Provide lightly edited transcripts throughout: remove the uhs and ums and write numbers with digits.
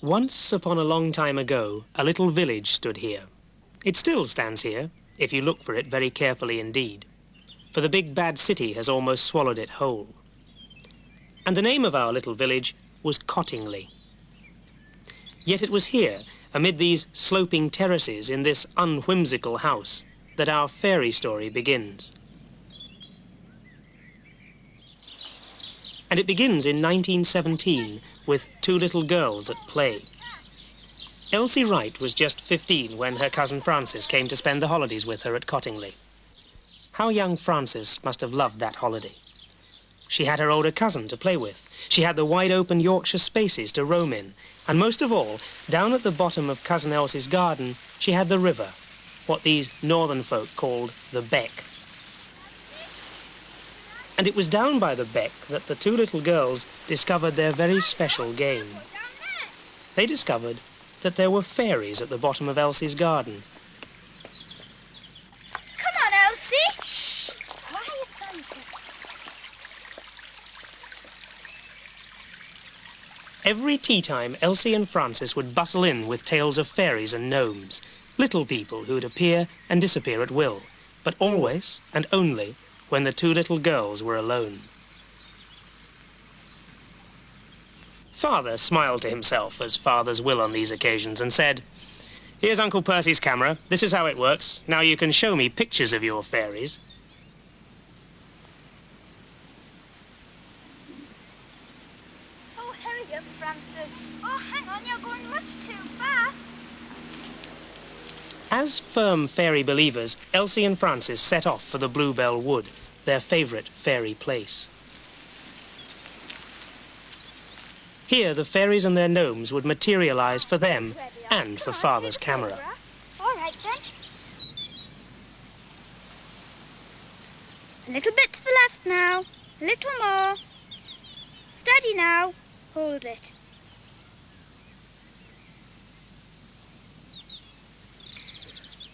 Once upon a long time ago, a little village stood here. It still stands here, if you look for it very carefully indeed, for the big bad city has almost swallowed it whole. And the name of our little village was Cottingley. Yet it was here, amid these sloping terraces in this unwhimsical house, that our fairy story begins. And it begins in 1917 with two little girls at play. Elsie Wright was just 15 when her cousin Frances came to spend the holidays with her at Cottingley. How young Frances must have loved that holiday. She had her older cousin to play with. She had the wide-open Yorkshire spaces to roam in. And most of all, down at the bottom of Cousin Elsie's garden, she had the river, what these northern folk called the beck. And it was down by the beck that the two little girls discovered their very special game. They discovered that there were fairies at the bottom of Elsie's garden. Come on, Elsie! Shh! Quiet, Frances. Every tea time, Elsie and Frances would bustle in with tales of fairies and gnomes, little people who would appear and disappear at will, but always and only when the two little girls were alone. Father smiled to himself, as fathers will on these occasions, and said, "Here's Uncle Percy's camera. This is how it works. Now you can show me pictures of your fairies." Oh, hurry up, Frances. Oh, hang on, you're going much too fast. As firm fairy believers, Elsie and Frances set off for the Bluebell Wood, their favourite fairy place. Here the fairies and their gnomes would materialise for them and for Father's camera. All right, then. A little bit to the left now. A little more. Steady now. Hold it.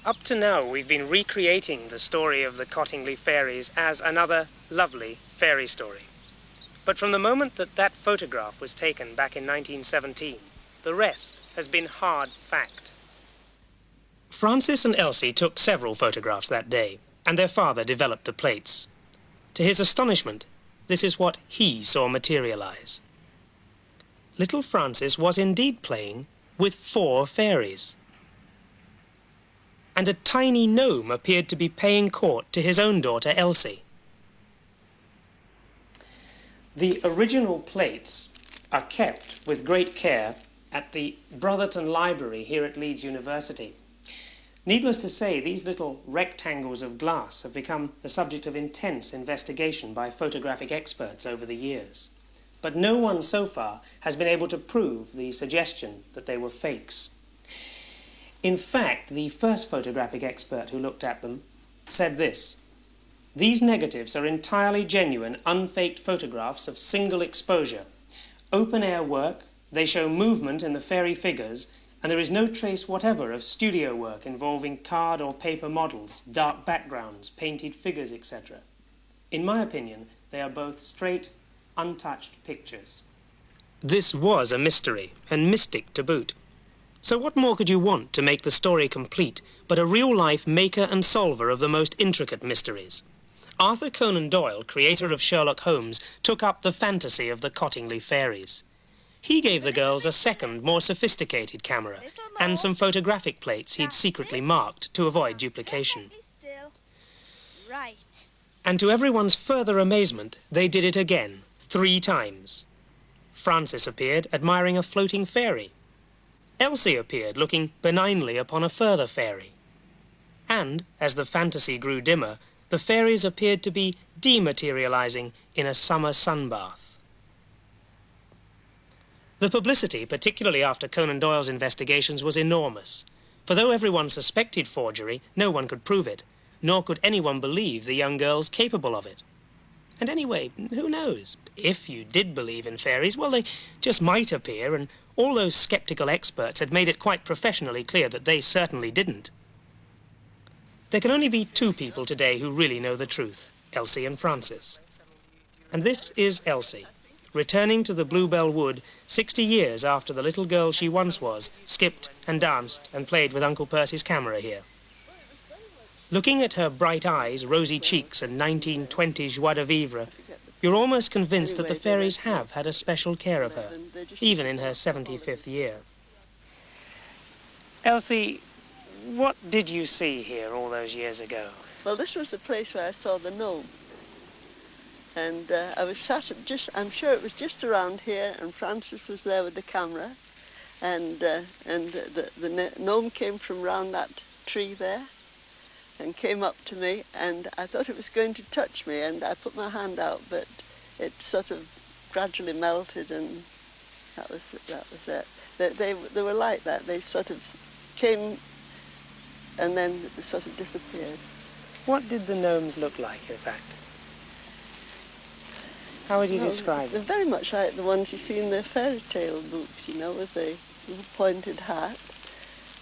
Up to now, we've been recreating the story of the Cottingley fairies as another lovely fairy story. But from the moment that that photograph was taken back in 1917, the rest has been hard fact. Frances and Elsie took several photographs that day, and their father developed the plates. To his astonishment, this is what he saw materialise. Little Frances was indeed playing with 4 fairies. And a tiny gnome appeared to be paying court to his own daughter, Elsie. The original plates are kept with great care at the Brotherton Library here at Leeds University. Needless to say, these little rectangles of glass have become the subject of intense investigation by photographic experts over the years. But no one so far has been able to prove the suggestion that they were fakes. In fact, the first photographic expert who looked at them said this: "These negatives are entirely genuine, unfaked photographs of single exposure. Open-air work, they show movement in the fairy figures, and there is no trace whatever of studio work involving card or paper models, dark backgrounds, painted figures, etc. In my opinion, they are both straight, untouched pictures." This was a mystery, and mystic to boot. So what more could you want to make the story complete but a real-life maker and solver of the most intricate mysteries? Arthur Conan Doyle, creator of Sherlock Holmes, took up the fantasy of the Cottingley fairies. He gave the girls a second, more sophisticated camera and some photographic plates he'd secretly marked to avoid duplication. Right. And to everyone's further amazement, they did it again, 3 times. Frances appeared, admiring a floating fairy. Elsie appeared, looking benignly upon a further fairy. And, as the fantasy grew dimmer, the fairies appeared to be dematerialising in a summer sunbath. The publicity, particularly after Conan Doyle's investigations, was enormous. For though everyone suspected forgery, no one could prove it, nor could anyone believe the young girls capable of it. And anyway, who knows? If you did believe in fairies, well, they just might appear, and all those sceptical experts had made it quite professionally clear that they certainly didn't. There can only be 2 people today who really know the truth, Elsie and Frances. And this is Elsie, returning to the Bluebell Wood 60 years after the little girl she once was skipped and danced and played with Uncle Percy's camera here. Looking at her bright eyes, rosy cheeks and 1920 joie de vivre, you're almost convinced that the fairies have had a special care of her, even in her 75th year. Elsie, what did you see here all those years ago? Well, this was the place where I saw the gnome. And I was sat I'm sure it was just around here, and Francis was there with the camera. And the gnome came from round that tree there and came up to me, and I thought it was going to touch me, and I put my hand out, but it sort of gradually melted, and that was it. They were like that. They sort of came and then sort of disappeared. What did the gnomes look like, in fact? How would you describe them? They're very much like the ones you see in the fairy tale books, you know, with the little pointed hat,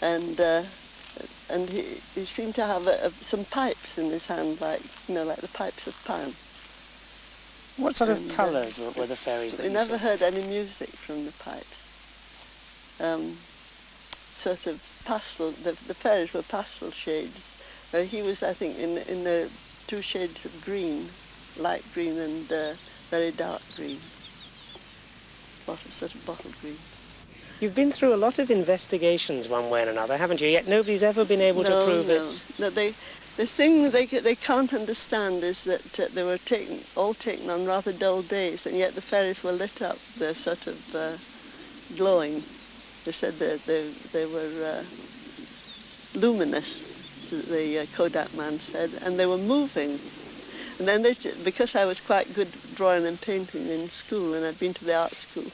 and he seemed to have some pipes in his hand, like, you know, like the pipes of Pan. What sort of colours were the fairies that you saw? We never heard any music from the pipes. Sort of pastel. The fairies were pastel shades. He was, I think, in the 2 shades of green, light green and very dark green, sort of bottle green. You've been through a lot of investigations one way or another, haven't you? Yet nobody's ever been able to prove it. No, the thing they can't understand is that they were all taken on rather dull days, and yet the fairies were lit up. They're sort of glowing. They said they were luminous, the Kodak man said, and they were moving. And then because I was quite good drawing and painting in school, and I'd been to the art school,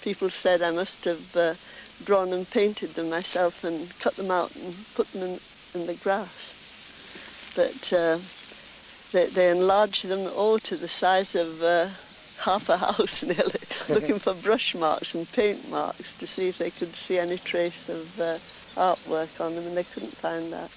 people said I must have drawn and painted them myself and cut them out and put them in the grass. But they enlarged them all to the size of half a house nearly, looking for brush marks and paint marks to see if they could see any trace of artwork on them, and they couldn't find that.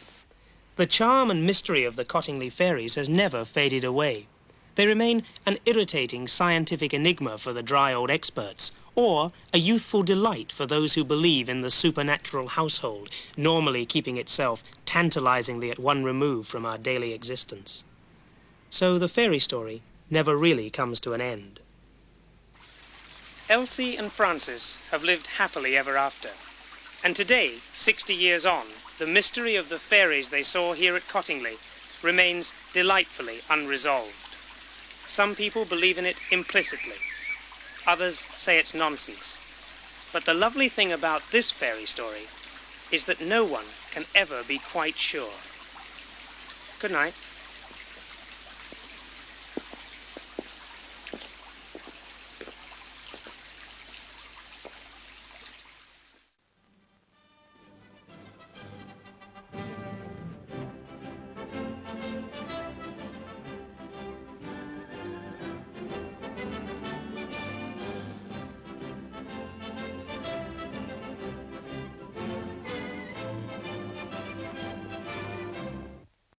The charm and mystery of the Cottingley fairies has never faded away. They remain an irritating scientific enigma for the dry old experts, or a youthful delight for those who believe in the supernatural household, normally keeping itself tantalizingly at one remove from our daily existence. So the fairy story never really comes to an end. Elsie and Francis have lived happily ever after. And today, 60 years on, the mystery of the fairies they saw here at Cottingley remains delightfully unresolved. Some people believe in it implicitly. Others say it's nonsense. But the lovely thing about this fairy story is that no one can ever be quite sure. Good night.